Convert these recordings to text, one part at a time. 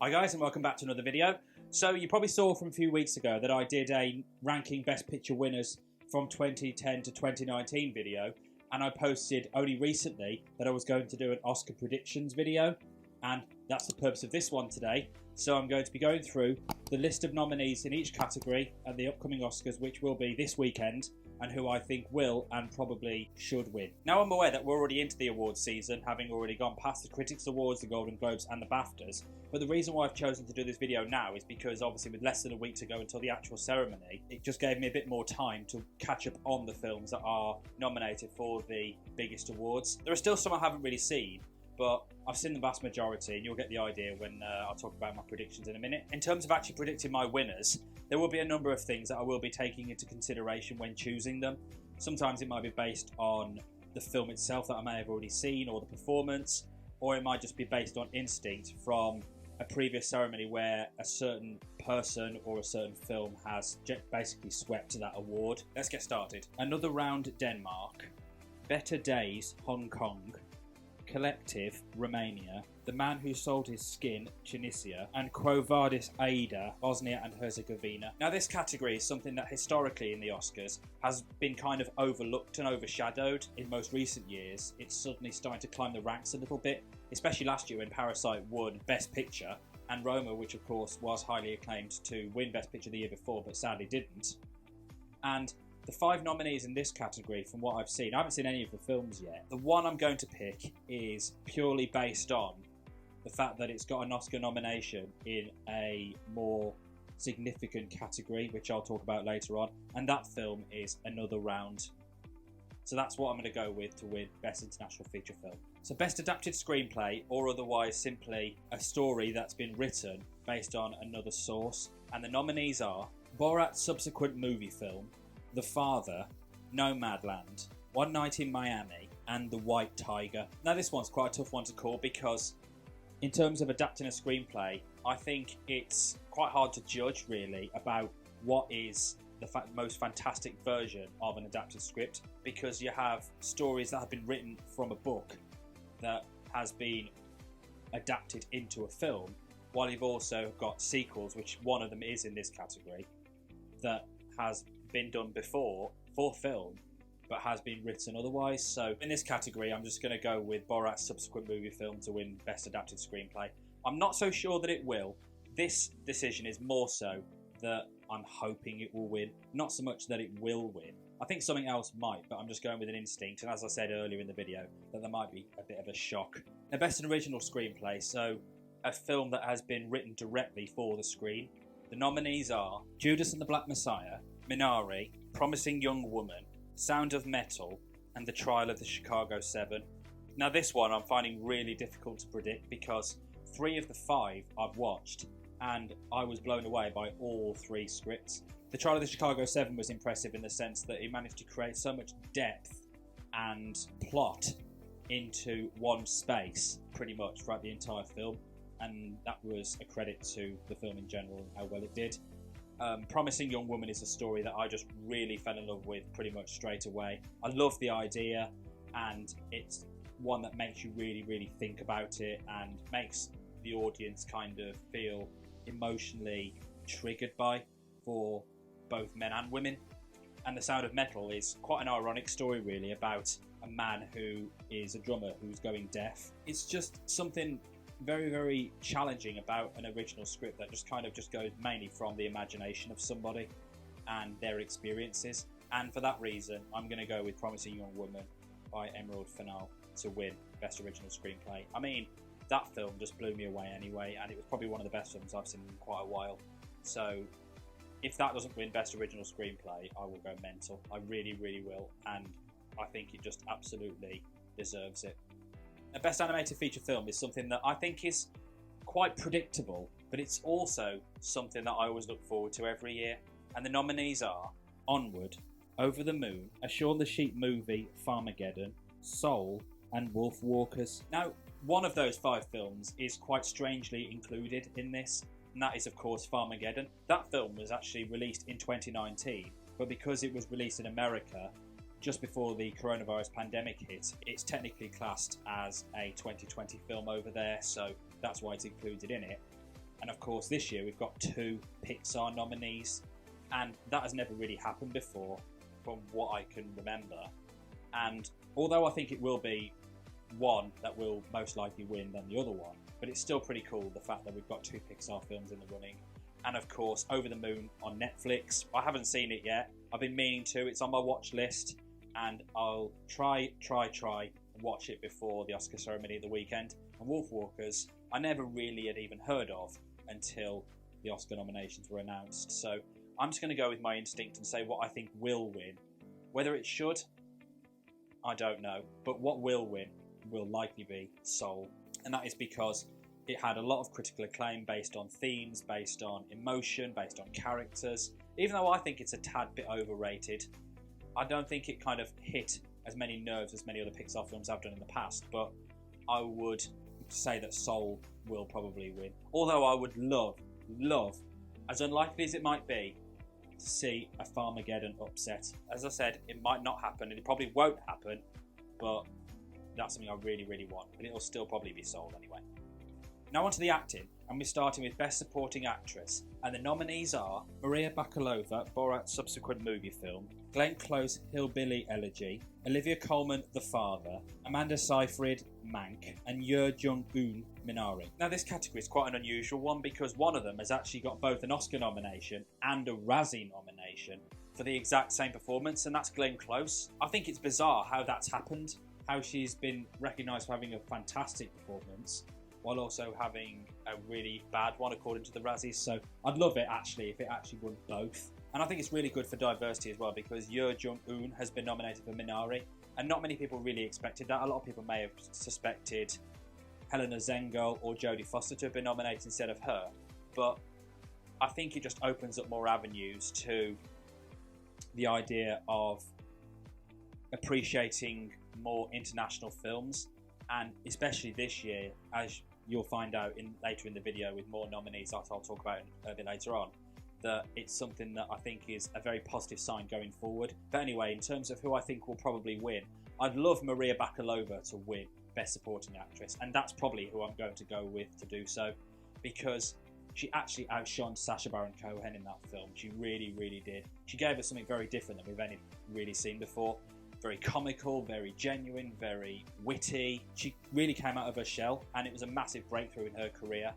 Hi guys and welcome back to another video. So you probably saw from a few weeks ago that I did a ranking Best Picture winners from 2010 to 2019 video, and I posted only recently that I was going to do an Oscar predictions video, and that's the purpose of this one today. So I'm going to be going through the list of nominees in each category at the upcoming Oscars, which will be this weekend, and who I think will and probably should win. Now I'm aware that we're already into the awards season, having already gone past the Critics Awards, the Golden Globes and the BAFTAs, but the reason why I've chosen to do this video now is because obviously with less than a week to go until the actual ceremony, it just gave me a bit more time to catch up on the films that are nominated for the biggest awards. There are still some I haven't really seen, but I've seen the vast majority, and you'll get the idea when I'll talk about my predictions in a minute. In terms of actually predicting my winners, there will be a number of things that I will be taking into consideration when choosing them. Sometimes it might be based on the film itself that I may have already seen, or the performance, or it might just be based on instinct from a previous ceremony where a certain person or a certain film has basically swept that award. Let's get started. Another Round, Denmark. Better Days, Hong Kong. Collective, Romania, The Man Who Sold His Skin, Tunisia, and Quo Vadis Aida, Bosnia and Herzegovina. Now this category is something that historically in the Oscars has been kind of overlooked and overshadowed. In most recent years, it's suddenly starting to climb the ranks a little bit, especially last year when Parasite won Best Picture, and Roma, which of course was highly acclaimed to win Best Picture the year before, but sadly didn't. And the 5 nominees in this category, from what I've seen, I haven't seen any of the films yet. The one I'm going to pick is purely based on the fact that it's got an Oscar nomination in a more significant category, which I'll talk about later on, and that film is Another Round. So that's what I'm going to go with to win Best International Feature Film. So Best Adapted Screenplay, or otherwise simply a story that's been written based on another source. And the nominees are Borat's subsequent movie film, The Father, Nomadland, One Night in Miami, and The White Tiger. Now this one's quite a tough one to call because in terms of adapting a screenplay, I think it's quite hard to judge really about what is the most fantastic version of an adapted script, because you have stories that have been written from a book that has been adapted into a film, while you've also got sequels, which one of them is in this category, that has been done before for film but has been written otherwise. So in this category I'm just going to go with Borat's subsequent movie film to win Best Adapted Screenplay. I'm not so sure that it will. This decision is more so that I'm hoping it will win, not so much that it will win. I think something else might, but I'm just going with an instinct, and as I said earlier in the video, that there might be a bit of a shock. Now Best Original Screenplay, so a film that has been written directly for the screen. The nominees are Judas and the Black Messiah, Minari, Promising Young Woman, Sound of Metal, and The Trial of the Chicago 7. Now this one I'm finding really difficult to predict because 3 of the 5 I've watched and I was blown away by all 3 scripts. The Trial of the Chicago 7 was impressive in the sense that it managed to create so much depth and plot into one space pretty much throughout the entire film, and that was a credit to the film in general and how well it did. Promising Young Woman is a story that I just really fell in love with pretty much straight away. I love the idea, and it's one that makes you really think about it and makes the audience kind of feel emotionally triggered by, for both men and women. And The Sound of Metal is quite an ironic story really about a man who is a drummer who's going deaf. It's just something very challenging about an original script that just goes mainly from the imagination of somebody and their experiences. And for that reason, I'm going to go with Promising Young Woman by Emerald Fennell to win Best Original Screenplay. I mean, that film just blew me away anyway, and it was probably one of the best films I've seen in quite a while. So if that doesn't win Best Original Screenplay, I will go mental. I really will, and I think it just absolutely deserves it. A Best Animated Feature Film is something that I think is quite predictable, but it's also something that I always look forward to every year. And the nominees are Onward, Over the Moon, A Shaun the Sheep Movie, Farmageddon, Soul, and Wolf Walkers. Now, one of those 5 films is quite strangely included in this, and that is of course Farmageddon. That film was actually released in 2019, but because it was released in America just before the coronavirus pandemic hit, it's technically classed as a 2020 film over there, so that's why it's included in it. And of course this year we've got 2 Pixar nominees, and that has never really happened before from what I can remember. And although I think it will be one that will most likely win than the other one, but it's still pretty cool the fact that we've got 2 Pixar films in the running. And of course Over the Moon on Netflix. I haven't seen it yet. I've been meaning to. It's on my watch list, and I'll try and watch it before the Oscar ceremony at the weekend. And Wolfwalkers I never really had even heard of until the Oscar nominations were announced. So I'm just going to go with my instinct and say what I think will win. Whether it should, I don't know. But what will win will likely be Soul. And that is because it had a lot of critical acclaim based on themes, based on emotion, based on characters. Even though I think it's a tad bit overrated, I don't think it kind of hit as many nerves as many other Pixar films have done in the past. But I would say that Soul will probably win. Although I would love, as unlikely as it might be, to see a Farmageddon upset. As I said, it might not happen, and it probably won't happen, but that's something I really, really want. But it'll still probably be Soul anyway. Now on to the acting, and we're starting with Best Supporting Actress, and the nominees are Maria Bakalova, Borat's subsequent movie film, Glenn Close, Hillbilly Elegy, Olivia Colman, The Father, Amanda Seyfried, Mank, and Yer Jung-eun, Minari. Now this category is quite an unusual one because one of them has actually got both an Oscar nomination and a Razzie nomination for the exact same performance, and that's Glenn Close. I think it's bizarre how that's happened, how she's been recognised for having a fantastic performance while also having a really bad one according to the Razzies. So I'd love it actually if it actually won both. And I think it's really good for diversity as well because Yer Jung-eun has been nominated for Minari, and not many people really expected that. A lot of people may have suspected Helena Zengel or Jodie Foster to have been nominated instead of her, but I think it just opens up more avenues to the idea of appreciating more international films, and especially this year, as you'll find out later in the video with more nominees that I'll talk about a bit later on, that it's something that I think is a very positive sign going forward. But anyway, in terms of who I think will probably win, I'd love Maria Bakalova to win Best Supporting Actress, and that's probably who I'm going to go with to do so, because she actually outshone Sacha Baron Cohen in that film. She really, really did. She gave us something very different than we've really seen before. Very comical, very genuine, very witty. She really came out of her shell, and it was a massive breakthrough in her career,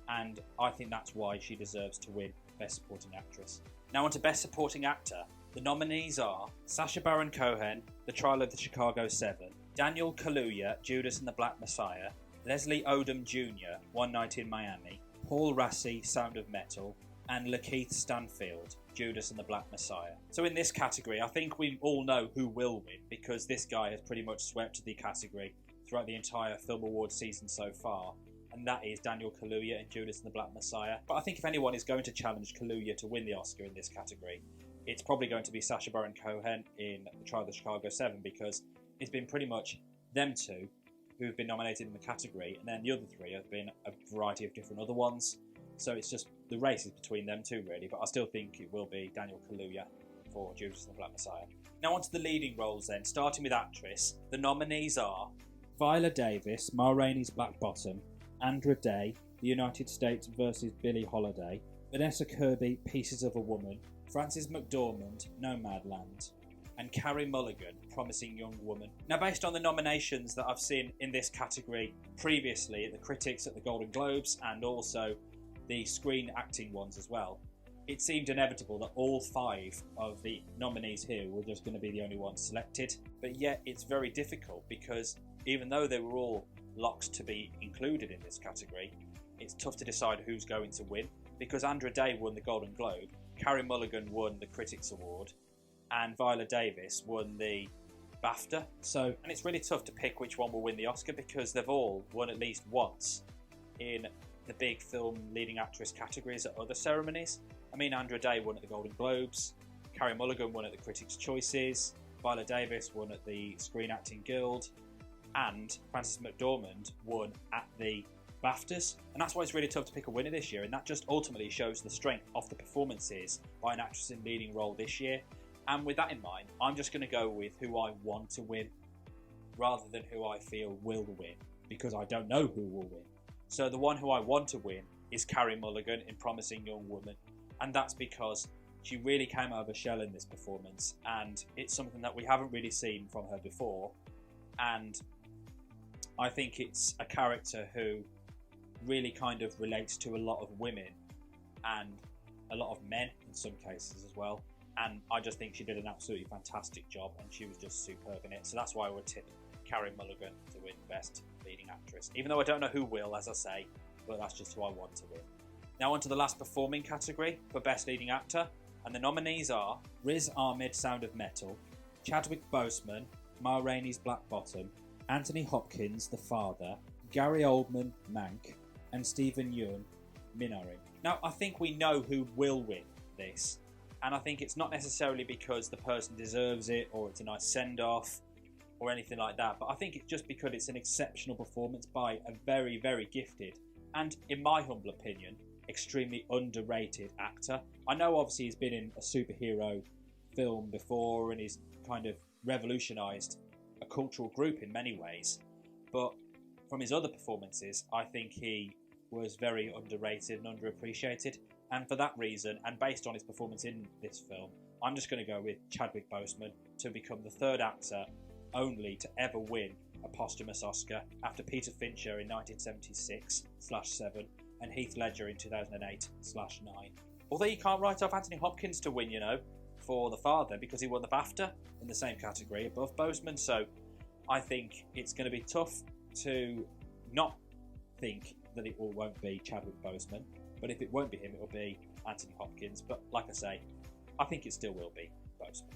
and I think that's why she deserves to win Best Supporting Actress. Now on to Best Supporting Actor. The nominees are Sacha Baron Cohen, The Trial of the Chicago 7, Daniel Kaluuya, Judas and the Black Messiah, Leslie Odom Jr., One Night in Miami, Paul Rassi, Sound of Metal, and Lakeith Stanfield, Judas and the Black Messiah. So in this category, I think we all know who will win because this guy has pretty much swept the category throughout the entire Film Awards season so far, and that is Daniel Kaluuya in Judas and the Black Messiah. But I think if anyone is going to challenge Kaluuya to win the Oscar in this category, it's probably going to be Sacha Baron Cohen in The Trial of the Chicago 7, because it's been pretty much them two who've been nominated in the category, and then the other 3 have been a variety of different other ones. So it's just the race is between them two really, but I still think it will be Daniel Kaluuya for Judas and the Black Messiah. Now on to the leading roles then, starting with actress. The nominees are Viola Davis, Ma Rainey's Black Bottom, Andra Day, The United States vs. Billie Holiday, Vanessa Kirby, Pieces of a Woman, Frances McDormand, Nomadland, and Carrie Mulligan, Promising Young Woman. Now based on the nominations that I've seen in this category previously at the critics at the Golden Globes and also the screen acting ones as well, it seemed inevitable that all 5 of the nominees here were just going to be the only ones selected. But yet it's very difficult because even though they were all locks to be included in this category, it's tough to decide who's going to win, because Andra Day won the Golden Globe, Carrie Mulligan won the Critics Award, and Viola Davis won the BAFTA. And it's really tough to pick which one will win the Oscar because they've all won at least once in the big film leading actress categories at other ceremonies. I mean, Andra Day won at the Golden Globes, Carrie Mulligan won at the Critics' Choices, Viola Davis won at the Screen Acting Guild, and Frances McDormand won at the BAFTAs. And that's why it's really tough to pick a winner this year, and that just ultimately shows the strength of the performances by an actress in leading role this year. And with that in mind, I'm just going to go with who I want to win rather than who I feel will win, because I don't know who will win. So the one who I want to win is Carrie Mulligan in Promising Young Woman, and that's because she really came out of her shell in this performance, and it's something that we haven't really seen from her before. And I think it's a character who really kind of relates to a lot of women and a lot of men in some cases as well. And I just think she did an absolutely fantastic job, and she was just superb in it. So that's why I would tip Carrie Mulligan to win Best Leading Actress, even though I don't know who will, as I say, but that's just who I want to win. Now on to the last performing category for Best Leading Actor, and the nominees are Riz Ahmed, Sound of Metal, Chadwick Boseman, Ma Rainey's Black Bottom, Anthony Hopkins, The Father, Gary Oldman, Mank, and Stephen Yeun, Minari. Now I think we know who will win this, and I think it's not necessarily because the person deserves it or it's a nice send-off or anything like that, but I think it's just because it's an exceptional performance by a very, very gifted and, in my humble opinion, extremely underrated actor. I know obviously he's been in a superhero film before and he's kind of revolutionised a cultural group in many ways, but from his other performances I think he was very underrated and underappreciated, and for that reason, and based on his performance in this film, I'm just going to go with Chadwick Boseman to become the third actor only to ever win a posthumous Oscar, after Peter Fincher in 1976/7 and Heath Ledger in 2008/9. Although you can't write off Anthony Hopkins to win, for The Father, because he won the BAFTA in the same category above Boseman, so I think it's going to be tough to not think that it won't be Chadwick Boseman, but if it won't be him, it will be Anthony Hopkins. But like I say, I think it still will be Boseman,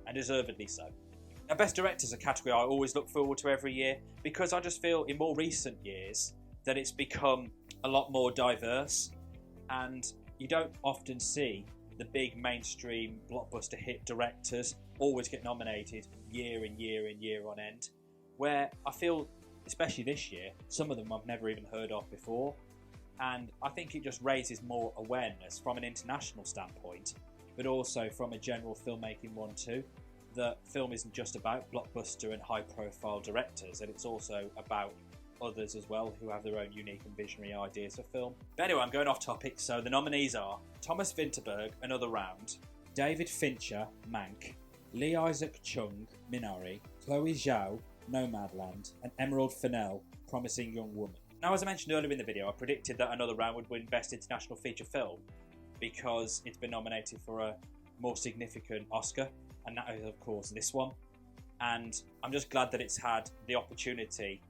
and deservedly so. Now, Best Director is a category I always look forward to every year, because I just feel in more recent years that it's become a lot more diverse, and you don't often see the big mainstream blockbuster hit directors always get nominated year and year and year on end, where I feel, especially this year, some of them I've never even heard of before, and I think it just raises more awareness from an international standpoint, but also from a general filmmaking one too, that film isn't just about blockbuster and high profile directors, and it's also about others as well who have their own unique and visionary ideas for film. But anyway, I'm going off topic, so the nominees are Thomas Vinterberg, Another Round, David Fincher, Mank, Lee Isaac Chung, Minari, Chloe Zhao, Nomadland, and Emerald Fennell, Promising Young Woman. Now, as I mentioned earlier in the video, I predicted that Another Round would win Best International Feature Film because it's been nominated for a more significant Oscar, and that is of course this one. And I'm just glad that it's had the opportunity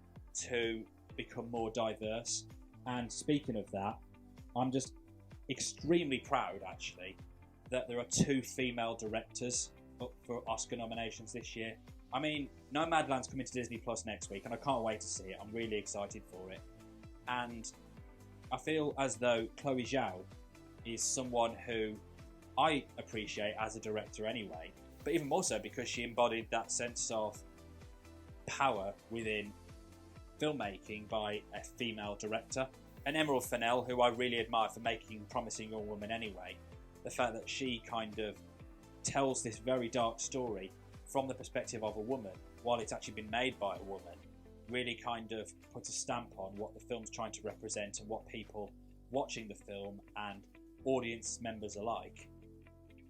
to become more diverse. And speaking of that, I'm just extremely proud actually that there are 2 female directors up for Oscar nominations this year. I mean, Nomadland's coming to Disney Plus next week and I can't wait to see it. I'm really excited for it. And I feel as though Chloe Zhao is someone who I appreciate as a director anyway, but even more so because she embodied that sense of power within filmmaking by a female director. And Emerald Fennell, who I really admire for making Promising Young Woman anyway, the fact that she kind of tells this very dark story from the perspective of a woman while it's actually been made by a woman, really kind of puts a stamp on what the film's trying to represent and what people watching the film and audience members alike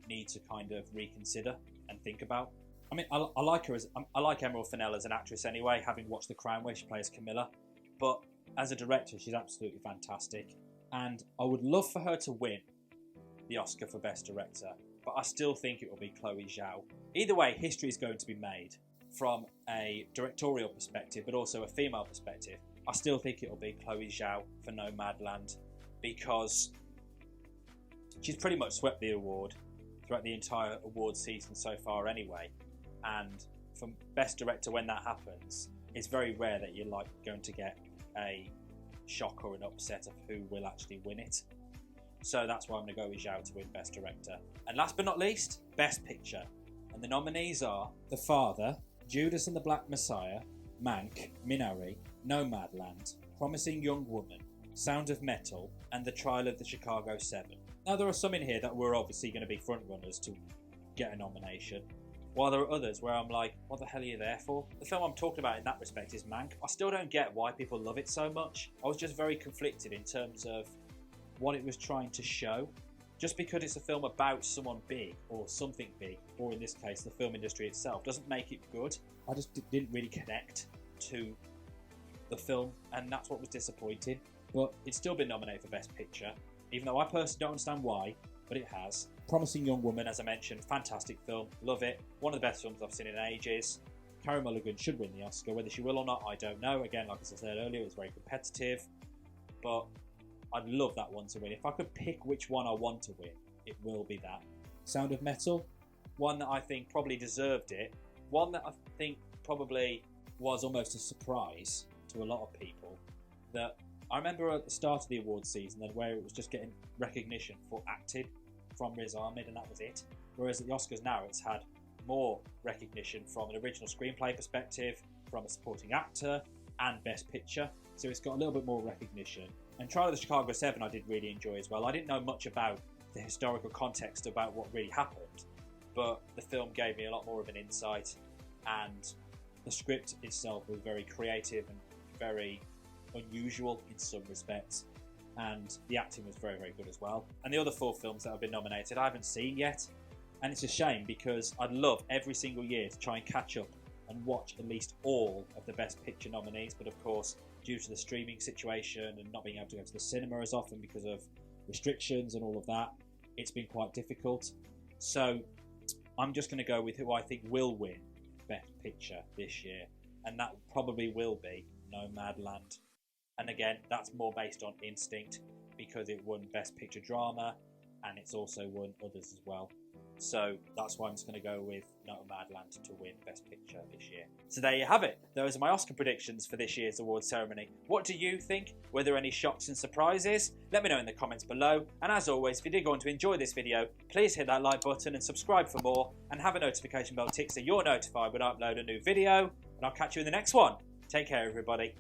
need to kind of reconsider and think about. I mean, I like her I like Emerald Fennell as an actress anyway, having watched The Crown where she plays Camilla, but as a director she's absolutely fantastic, and I would love for her to win the Oscar for Best Director, but I still think it will be Chloe Zhao. Either way, history is going to be made from a directorial perspective, but also a female perspective. I still think it will be Chloe Zhao for Nomadland, because she's pretty much swept the award throughout the entire award season so far anyway, and from Best Director, when that happens, it's very rare that you're like going to get a shock or an upset of who will actually win it. So that's why I'm going to go with Zhao to win Best Director. And last but not least, Best Picture. And the nominees are The Father, Judas and the Black Messiah, Mank, Minari, Nomadland, Promising Young Woman, Sound of Metal, and The Trial of the Chicago 7. Now, there are some in here that were obviously going to be frontrunners to get a nomination, while there are others where I'm like, what the hell are you there for? The film I'm talking about in that respect is Mank. I still don't get why people love it so much. I was just very conflicted in terms of what it was trying to show. Just because it's a film about someone big or something big, or in this case the film industry itself, doesn't make it good. I just didn't really connect to the film, and that's what was disappointing. But it's still been nominated for Best Picture, even though I personally don't understand why, but it has. Promising Young Woman, as I mentioned, fantastic film, love it. One of the best films I've seen in ages. Carrie Mulligan should win the Oscar. Whether she will or not, I don't know. Again, like I said earlier, it's very competitive, but I'd love that one to win. If I could pick which one I want to win, it will be that. Sound of Metal, one that I think probably deserved it. One that I think probably was almost a surprise to a lot of people. That I remember at the start of the awards season, where it was just getting recognition for acting from Riz Ahmed, and that was it. Whereas at the Oscars now, it's had more recognition from an original screenplay perspective, from a supporting actor, and Best Picture. So it's got a little bit more recognition. And Trial of the Chicago 7 I did really enjoy as well. I didn't know much about the historical context about what really happened, but the film gave me a lot more of an insight, and the script itself was very creative and very unusual in some respects, and the acting was very, very good as well. And the other 4 films that have been nominated I haven't seen yet, and it's a shame because I'd love every single year to try and catch up and watch at least all of the Best Picture nominees, but of course, due to the streaming situation and not being able to go to the cinema as often because of restrictions and all of that, it's been quite difficult. So I'm just going to go with who I think will win Best Picture this year, and that probably will be Nomadland. And again, that's more based on instinct because it won Best Picture Drama and it's also won others as well. So that's why I'm just going to go with Nomadland to win Best Picture this year. So there you have it. Those are my Oscar predictions for this year's awards ceremony. What do you think? Were there any shocks and surprises? Let me know in the comments below. And as always, if you did go on to enjoy this video, please hit that like button and subscribe for more, and have a notification bell tick so you're notified when I upload a new video. And I'll catch you in the next one. Take care, everybody.